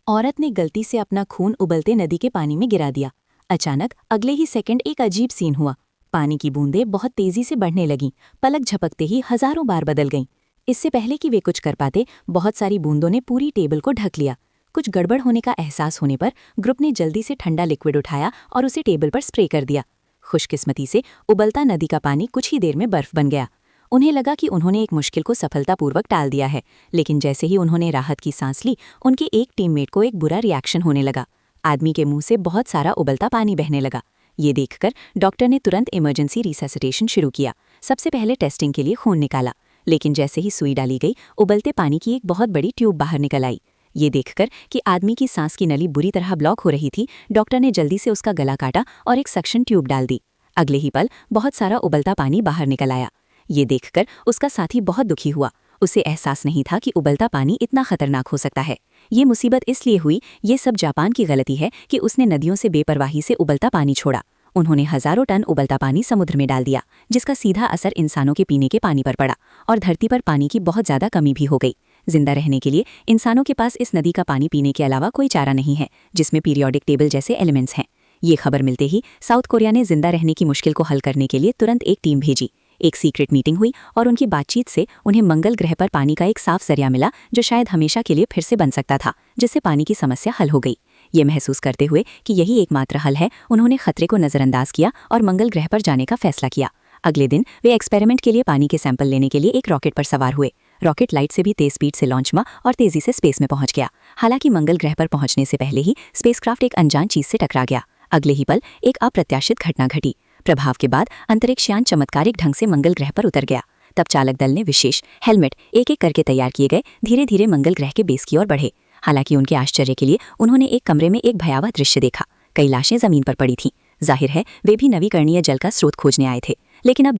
औरत ने गलती से अपना खून उबलते नदी के पानी में गिरा दिया। अचानक अगले ही सेकंड एक अजीब सीन हुआ। पानी की बूंदें बहुत तेजी से बढ़ने लगीं, पलक झपकते ही हजारों बार बदल गईं। इससे पहले कि वे कुछ कर पाते, बहुत सारी बूंदों ने पूरी टेबल को ढक लिया। कुछ गड़बड़ होने का एहसास होने पर ग्रुप ने जल्दी से ठंडा लिक्विड उठाया और उसे टेबल पर स्प्रे कर दिया। खुशकिस्मती से उबलता नदी का पानी कुछ ही देर में बर्फ बन गया। उन्हें लगा कि उन्होंने एक मुश्किल को सफलतापूर्वक टाल दिया है, लेकिन जैसे ही उन्होंने राहत की सांस ली, उनके एक टीममेट को एक बुरा रिएक्शन होने लगा। आदमी के मुंह से बहुत सारा उबलता पानी बहने लगा। ये देखकर डॉक्टर ने तुरंत इमरजेंसी रिसैसिटेशन शुरू किया। सबसे पहले टेस्टिंग के लिए खून निकाला, लेकिन जैसे ही सुई डाली गई, उबलते पानी की एक बहुत बड़ी ट्यूब बाहर निकल आई। ये देखकर कि आदमी की सांस की नली बुरी तरह ब्लॉक हो रही थी, डॉक्टर ने जल्दी से उसका गला काटा और एक सक्शन ट्यूब डाल दी। अगले ही पल बहुत सारा उबलता पानी बाहर निकल आया। ये देखकर उसका साथी बहुत दुखी हुआ। उसे एहसास नहीं था कि उबलता पानी इतना खतरनाक हो सकता है। ये मुसीबत इसलिए हुई, ये सब जापान की गलती है कि उसने नदियों से बेपरवाही से उबलता पानी छोड़ा। उन्होंने हजारों टन उबलता पानी समुद्र में डाल दिया, जिसका सीधा असर इंसानों के पीने के पानी पर पड़ा और धरती पर पानी की बहुत ज्यादा कमी भी हो गई। जिंदा रहने के लिए इंसानों के पास इस नदी का पानी पीने के अलावा कोई चारा नहीं है, जिसमें पीरियोडिक टेबल जैसे एलिमेंट्स हैं। ये खबर मिलते ही साउथ कोरिया ने जिंदा रहने की मुश्किल को हल करने के लिए तुरंत एक टीम भेजी। एक सीक्रेट मीटिंग हुई और उनकी बातचीत से उन्हें मंगल ग्रह पर पानी का एक साफ जरिया मिला, जो शायद हमेशा के लिए फिर से बन सकता था, जिससे पानी की समस्या हल हो गई। ये महसूस करते हुए कि यही एकमात्र हल है, उन्होंने खतरे को नजरअंदाज किया और मंगल ग्रह पर जाने का फैसला किया। अगले दिन वे एक्सपेरिमेंट के लिए पानी के सैंपल लेने के लिए एक रॉकेट पर सवार हुए। रॉकेट लाइट से भी तेज स्पीड से लॉन्च हुआ और तेजी से स्पेस में पहुंच गया। हालांकि मंगल ग्रह पर पहुंचने से पहले ही स्पेसक्राफ्ट एक अनजान चीज से टकरा गया। अगले ही पल एक अप्रत्याशित घटना घटी। प्रभाव के बाद अंतरिक्षयान चमत्कारिक ढंग से मंगल ग्रह पर उतर गया। तब चालक दल ने विशेष हेलमेट एक एक करके तैयार किए गए धीरे धीरे मंगल ग्रह के बेस की ओर बढ़े। हालांकि उनके आश्चर्य के लिए उन्होंने एक कमरे में एक भयावह दृश्य देखा। कई लाशें जमीन पर पड़ी थीं। जाहिर है वे भी नवीकरणीय जल का स्रोत खोजने आए थे, लेकिन अब